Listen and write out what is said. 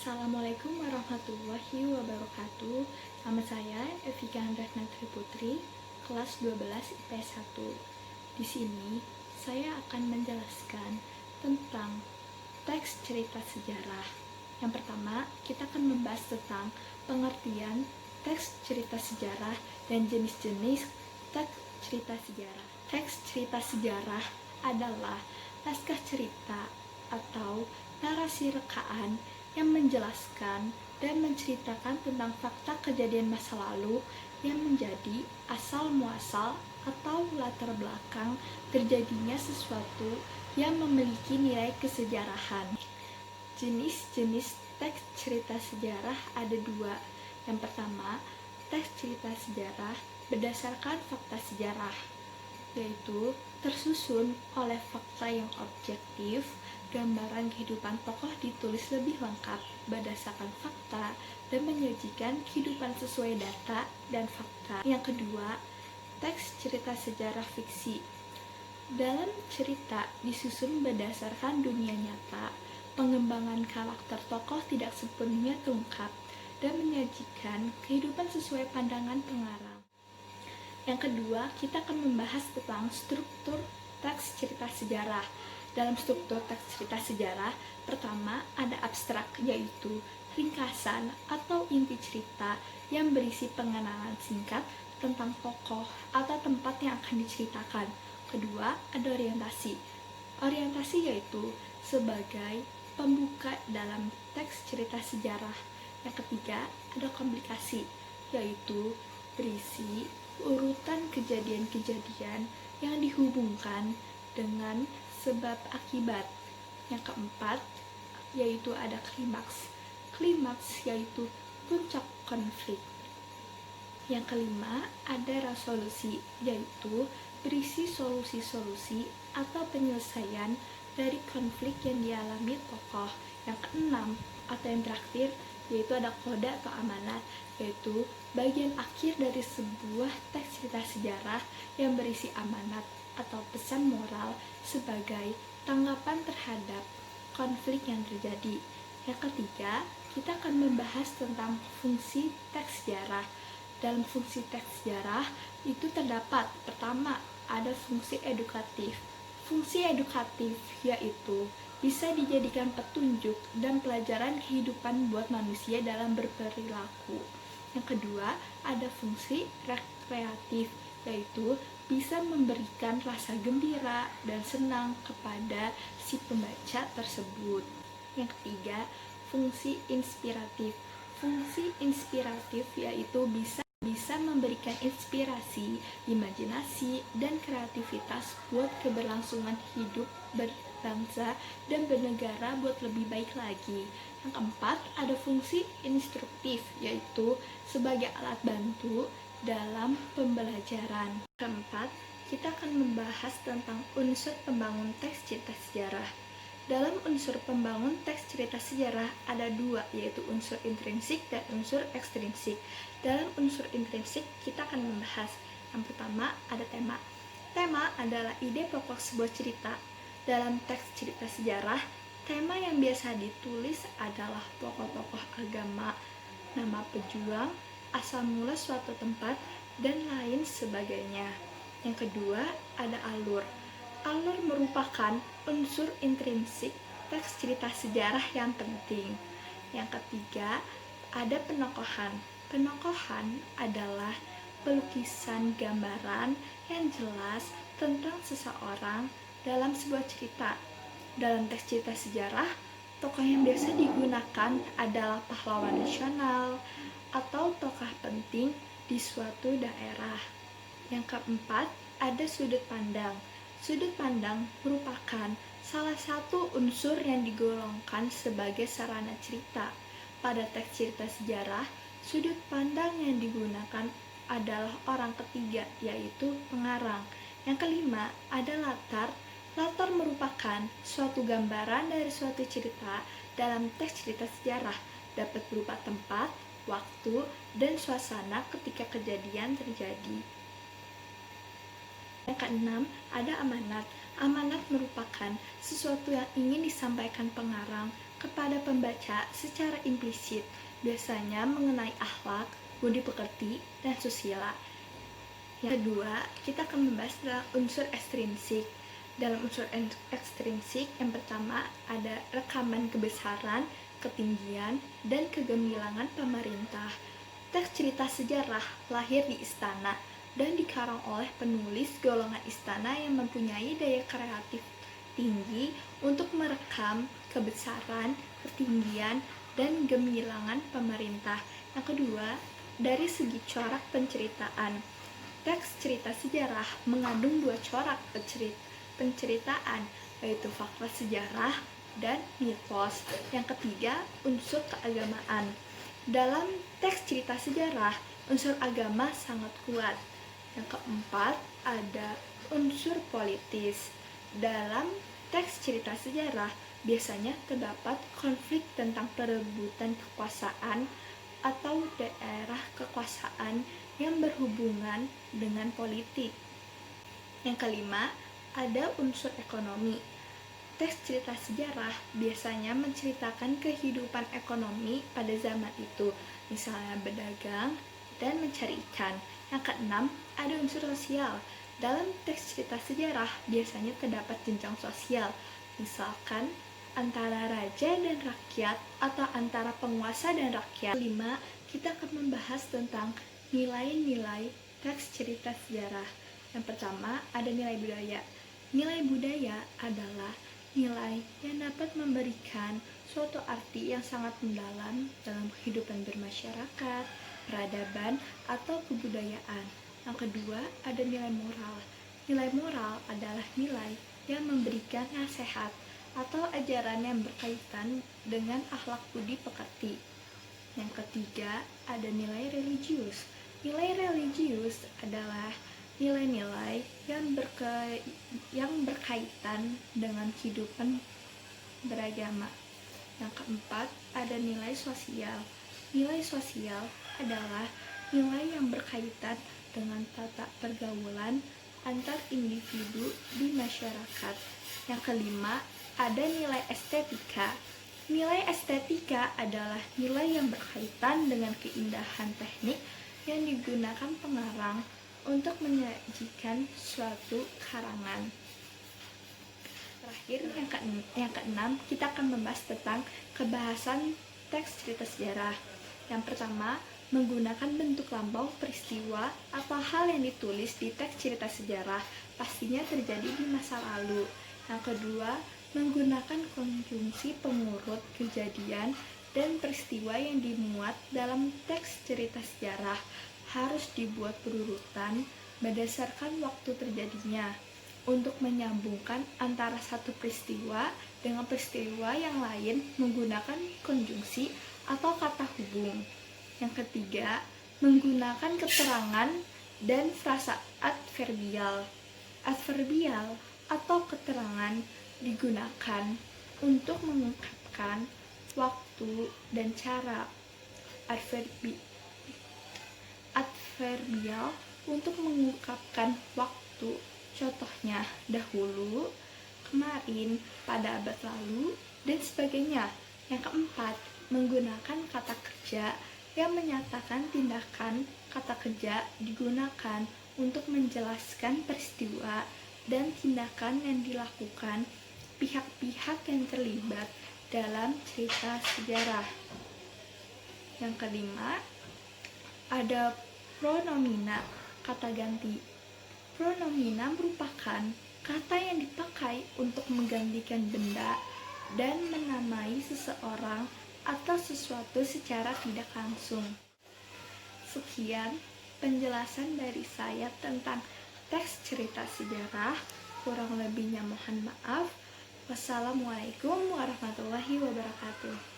Assalamualaikum warahmatullahi wabarakatuh. Nama saya Evika Handratnatri Putri, kelas 12 IPS 1. Di sini saya akan menjelaskan tentang teks cerita sejarah. Yang pertama, kita akan membahas tentang pengertian teks cerita sejarah dan jenis-jenis teks cerita sejarah. Teks cerita sejarah adalah naskah cerita atau narasi rekaan yang menjelaskan dan menceritakan tentang fakta kejadian masa lalu yang menjadi asal muasal atau latar belakang terjadinya sesuatu yang memiliki nilai kesejarahan. Jenis-jenis teks cerita sejarah ada dua. Yang pertama, teks cerita sejarah berdasarkan fakta sejarah, yaitu tersusun oleh fakta yang objektif. Gambaran kehidupan tokoh ditulis lebih lengkap berdasarkan fakta dan menyajikan kehidupan sesuai data dan fakta. Yang kedua, teks cerita sejarah fiksi. Dalam cerita disusun berdasarkan dunia nyata, pengembangan karakter tokoh tidak sepenuhnya terungkap dan menyajikan kehidupan sesuai pandangan pengarang. Yang kedua, kita akan membahas tentang struktur teks cerita sejarah. Dalam struktur teks cerita sejarah, pertama ada abstrak, yaitu ringkasan atau inti cerita yang berisi pengenalan singkat tentang tokoh atau tempat yang akan diceritakan. Kedua, ada orientasi. Orientasi yaitu sebagai pembuka dalam teks cerita sejarah. Yang ketiga, ada komplikasi, yaitu berisi urutan kejadian-kejadian yang dihubungkan dengan sebab akibat. Yang keempat, yaitu ada klimaks. Klimaks yaitu puncak konflik. Yang kelima, ada resolusi, yaitu berisi solusi-solusi atau penyelesaian dari konflik yang dialami tokoh. Yang keenam, atau yang terakhir, yaitu ada kode atau amanat, yaitu bagian akhir dari sebuah teks cerita sejarah yang berisi amanat atau pesan moral sebagai tanggapan terhadap konflik yang terjadi. Yang ketiga, kita akan membahas tentang fungsi teks sejarah. Dalam fungsi teks sejarah itu terdapat, pertama, ada fungsi edukatif. Fungsi edukatif yaitu bisa dijadikan petunjuk dan pelajaran kehidupan buat manusia dalam berperilaku. Yang kedua, ada fungsi rekreatif, yaitu bisa memberikan rasa gembira dan senang kepada si pembaca tersebut. Yang ketiga, fungsi inspiratif. Fungsi inspiratif yaitu bisa memberikan inspirasi, imajinasi, dan kreativitas buat keberlangsungan hidup berbangsa dan bernegara buat lebih baik lagi. Yang keempat, ada fungsi instruktif, yaitu sebagai alat bantu dalam pembelajaran. Keempat, kita akan membahas tentang unsur pembangun teks cerita sejarah. Dalam unsur pembangun teks cerita sejarah ada dua, yaitu unsur intrinsik dan unsur ekstrinsik. Dalam unsur intrinsik kita akan membahas yang pertama ada tema. Tema adalah ide pokok sebuah cerita. Dalam teks cerita sejarah, tema yang biasa ditulis adalah tokoh-tokoh agama, nama pejuang, asal mula suatu tempat, dan lain sebagainya. Yang kedua ada alur. Alur merupakan unsur intrinsik teks cerita sejarah yang penting. Yang ketiga, ada penokohan. Penokohan adalah pelukisan gambaran yang jelas tentang seseorang dalam sebuah cerita. Dalam teks cerita sejarah, tokoh yang biasa digunakan adalah pahlawan nasional atau tokoh penting di suatu daerah. Yang keempat, ada sudut pandang. Sudut pandang merupakan salah satu unsur yang digolongkan sebagai sarana cerita. Pada teks cerita sejarah, sudut pandang yang digunakan adalah orang ketiga, yaitu pengarang. Yang kelima, ada latar. Latar merupakan suatu gambaran dari suatu cerita. Dalam teks cerita sejarah dapat berupa tempat, waktu, dan suasana ketika kejadian terjadi. Yang keenam, ada amanat. Amanat merupakan sesuatu yang ingin disampaikan pengarang kepada pembaca secara implisit, biasanya mengenai akhlak, budi pekerti, dan susila. Yang kedua, kita akan membahas tentang unsur ekstrinsik. Dalam unsur ekstrinsik, yang pertama ada rekaman kebesaran, ketinggian, dan kegemilangan pemerintah. Teks cerita sejarah lahir di istana dan dikarang oleh penulis golongan istana yang mempunyai daya kreatif tinggi untuk merekam kebesaran, ketinggian, dan gemilangan pemerintah. Yang kedua, dari segi corak penceritaan, teks cerita sejarah mengandung dua corak penceritaan, yaitu fakta sejarah dan mitos. Yang ketiga, unsur keagamaan. Dalam teks cerita sejarah, unsur agama sangat kuat. Yang keempat, ada unsur politis. Dalam teks cerita sejarah, biasanya terdapat konflik tentang perebutan kekuasaan atau daerah kekuasaan yang berhubungan dengan politik. Yang kelima, ada unsur ekonomi. Teks cerita sejarah biasanya menceritakan kehidupan ekonomi pada zaman itu, misalnya berdagang dan mencari ikan. Yang keenam, ada unsur sosial. Dalam teks cerita sejarah biasanya terdapat jenjang sosial, misalkan antara raja dan rakyat atau antara penguasa dan rakyat. Kelima, kita akan membahas tentang nilai-nilai teks cerita sejarah. Yang pertama, ada nilai budaya. Nilai budaya adalah nilai yang dapat memberikan suatu arti yang sangat mendalam dalam kehidupan bermasyarakat, peradaban, atau kebudayaan. Yang kedua, ada nilai moral. Nilai moral adalah nilai yang memberikan nasihat atau ajaran yang berkaitan dengan akhlak budi pekerti. Yang ketiga, ada nilai religius. Nilai religius adalah nilai-nilai yang berkaitan dengan kehidupan beragama. Yang keempat, ada nilai sosial. Nilai sosial adalah nilai yang berkaitan dengan tata pergaulan antar individu di masyarakat. Yang kelima, ada nilai estetika. Nilai estetika adalah nilai yang berkaitan dengan keindahan teknik yang digunakan pengarang untuk menyajikan suatu karangan. Terakhir, yang keenam, kita akan membahas tentang kebahasan teks cerita sejarah. Yang pertama, menggunakan bentuk lampau peristiwa atau hal yang ditulis di teks cerita sejarah pastinya terjadi di masa lalu. Yang kedua, menggunakan konjungsi pengurut kejadian dan peristiwa yang dimuat dalam teks cerita sejarah harus dibuat berurutan berdasarkan waktu terjadinya untuk menyambungkan antara satu peristiwa dengan peristiwa yang lain menggunakan konjungsi atau kata hubung. Yang ketiga, menggunakan keterangan dan frasa adverbial. Adverbial atau keterangan digunakan untuk mengungkapkan waktu dan cara. Adverbial untuk mengungkapkan waktu, contohnya dahulu, kemarin, pada abad lalu, dan sebagainya. Yang keempat, menggunakan kata kerja yang menyatakan tindakan. Kata kerja digunakan untuk menjelaskan peristiwa dan tindakan yang dilakukan pihak-pihak yang terlibat dalam cerita sejarah. Yang kelima, ada pronomina, kata ganti. Pronomina merupakan kata yang dipakai untuk menggantikan benda dan menamai seseorang atau sesuatu secara tidak langsung. Sekian penjelasan dari saya tentang teks cerita sejarah. Kurang lebihnya mohon maaf. Wassalamualaikum warahmatullahi wabarakatuh.